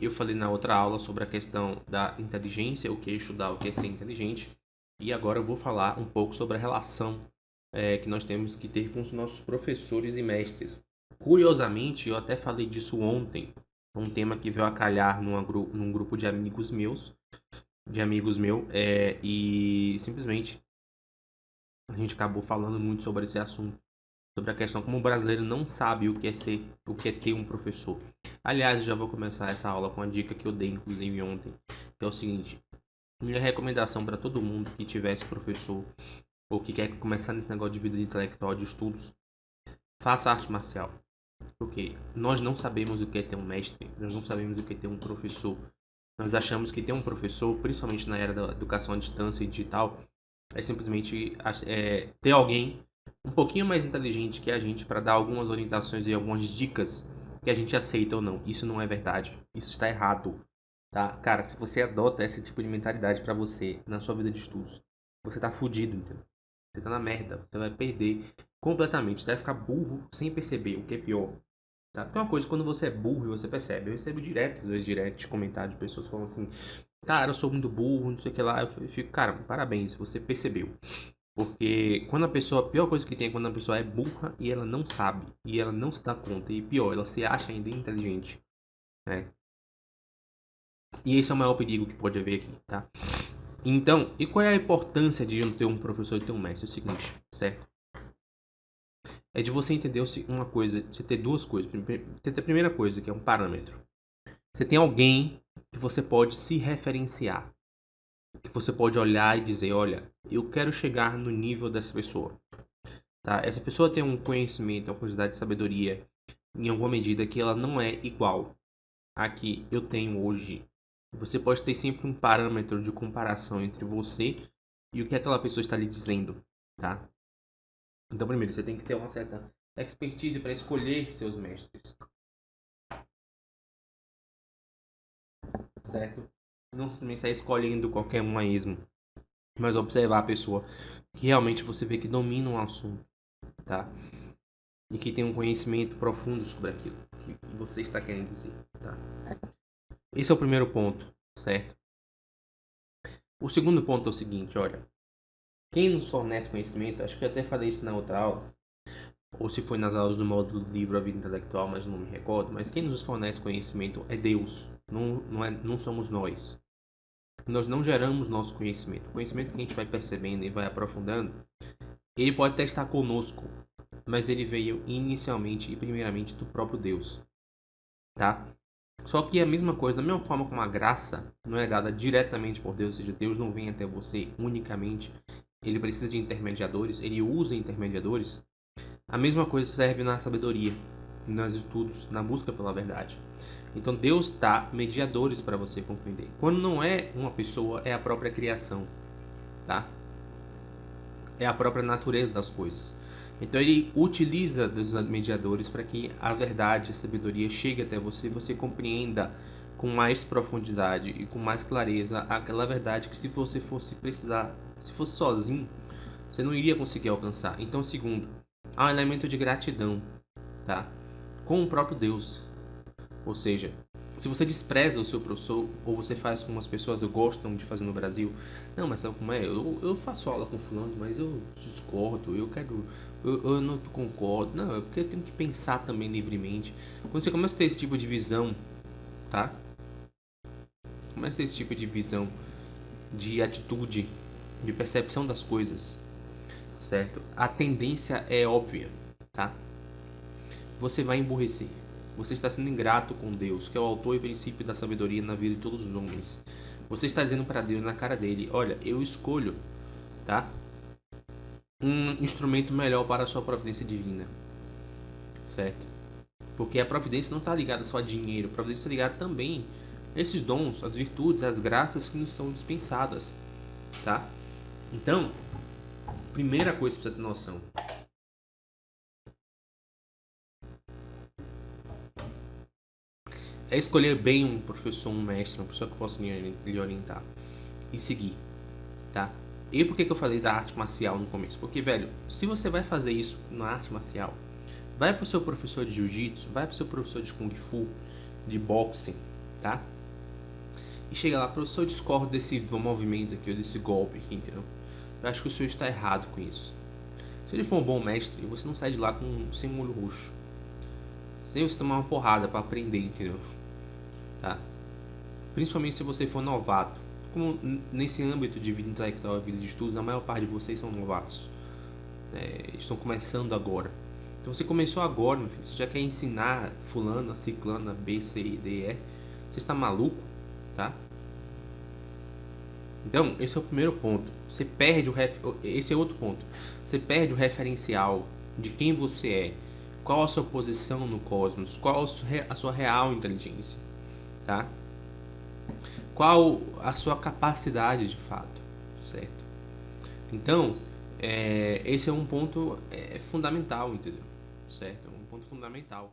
eu falei na outra aula sobre a questão da inteligência, o que é estudar, o que é ser inteligente. E agora eu vou falar um pouco sobre a relação que nós temos que ter com os nossos professores e mestres. Curiosamente, eu até falei disso ontem, um tema que veio a calhar num grupo de amigos meus, e simplesmente a gente acabou falando muito sobre esse assunto, sobre a questão como o brasileiro não sabe o que é ter um professor. Aliás, eu já vou começar essa aula com a dica que eu dei, inclusive, ontem, que é o seguinte: minha recomendação para todo mundo que tivesse professor ou que quer começar nesse negócio de vida intelectual, de estudos, faça arte marcial. Porque nós não sabemos o que é ter um mestre, nós não sabemos o que é ter um professor. Nós achamos que ter um professor, principalmente na era da educação à distância e digital, é simplesmente ter alguém um pouquinho mais inteligente que a gente para dar algumas orientações e algumas dicas que a gente aceita ou não. Isso não é verdade. Isso está errado, tá? Cara, se você adota esse tipo de mentalidade para você na sua vida de estudos, você tá fudido, entendeu? Você tá na merda. Você vai perder completamente. Você vai ficar burro sem perceber, o que é pior. Tá? Porque é uma coisa, quando você é burro e você percebe. Eu recebo direto, às vezes, direct, comentário de pessoas falando assim: cara, eu sou muito burro, não sei o que lá. Eu fico, cara, parabéns, você percebeu. Porque quando a pessoa, a pior coisa que tem é quando a pessoa é burra e ela não sabe, e ela não se dá conta, e pior, ela se acha ainda inteligente, né? E esse é o maior perigo que pode haver aqui, tá? Então, e qual é a importância de não ter um professor e ter um mestre? É o seguinte, certo? É de você entender uma coisa, você ter duas coisas. Tem a primeira coisa, que é um parâmetro. Você tem alguém que você pode se referenciar, que você pode olhar e dizer, olha, eu quero chegar no nível dessa pessoa, tá? Essa pessoa tem um conhecimento, uma quantidade de sabedoria, em alguma medida que ela não é igual a que eu tenho hoje. Você pode ter sempre um parâmetro de comparação entre você e o que aquela pessoa está lhe dizendo, tá? Então, primeiro, você tem que ter uma certa expertise para escolher seus mestres, certo? Não simplesmente sair escolhendo qualquer um a esmo, mas observar a pessoa que realmente você vê que domina um assunto, tá? E que tem um conhecimento profundo sobre aquilo que você está querendo dizer, tá? Esse é o primeiro ponto, certo? O segundo ponto é o seguinte, olha, quem nos fornece conhecimento, acho que eu até falei isso na outra aula, ou se foi nas aulas do módulo do livro A Vida Intelectual, mas não me recordo, mas quem nos fornece conhecimento é Deus, não somos nós. Nós não geramos nosso conhecimento. O conhecimento que a gente vai percebendo e vai aprofundando, ele pode até estar conosco, mas ele veio inicialmente e primeiramente do próprio Deus, tá? Só que é a mesma coisa, da mesma forma como a graça não é dada diretamente por Deus, ou seja, Deus não vem até você unicamente, ele precisa de intermediadores, ele usa intermediadores. A mesma coisa serve na sabedoria, nos estudos, na busca pela verdade. Então Deus dá mediadores para você compreender. Quando não é uma pessoa, é a própria criação, tá? É a própria natureza das coisas. Então ele utiliza dos mediadores para que a verdade, a sabedoria chegue até você e você compreenda com mais profundidade e com mais clareza aquela verdade que se você fosse precisar, se fosse sozinho, você não iria conseguir alcançar. Então, segundo, há um elemento de gratidão, tá? Com o próprio Deus. Ou seja, se você despreza o seu professor, ou você faz como as pessoas gostam de fazer no Brasil, não, mas sabe como é? Eu faço aula com fulano, mas eu discordo, eu não concordo. Não, é porque eu tenho que pensar também livremente. Quando você começa a ter esse tipo de visão, tá? Começa a ter esse tipo de visão, de atitude, de percepção das coisas, certo? A tendência é óbvia, tá? Você vai emburrecer. Você está sendo ingrato com Deus, que é o autor e princípio da sabedoria na vida de todos os homens. Você está dizendo para Deus na cara dele: olha, eu escolho, tá? Um instrumento melhor para a sua providência divina, certo? Porque a providência não está ligada só a dinheiro, a providência está ligada também a esses dons, as virtudes, as graças que nos são dispensadas, tá? Então, primeira coisa que você ter noção: é escolher bem um professor, um mestre, uma pessoa que possa lhe orientar e seguir, tá? E por que eu falei da arte marcial no começo? Porque, velho, se você vai fazer isso na arte marcial, vai pro seu professor de jiu-jitsu, vai pro seu professor de kung fu, de boxe, tá? E chega lá, professor, eu discordo desse movimento aqui, ou desse golpe aqui, entendeu? Eu acho que o senhor está errado com isso. Se ele for um bom mestre, você não sai de lá sem um olho roxo. Sem você tomar uma porrada para aprender, entendeu? Tá? Principalmente se você for novato. Como nesse âmbito de vida intelectual e vida de estudos, a maior parte de vocês são novatos. Estão começando agora. Então você começou agora, meu filho. Você já quer ensinar fulano, a ciclana, B, C, D, E. Você está maluco, tá? Então, esse é o primeiro ponto. Você perde esse é outro ponto. Você perde o referencial de quem você é, qual a sua posição no cosmos, qual a sua real inteligência, tá? Qual a sua capacidade de fato, certo? Então, esse é um ponto fundamental, entendeu? Certo? É um ponto fundamental.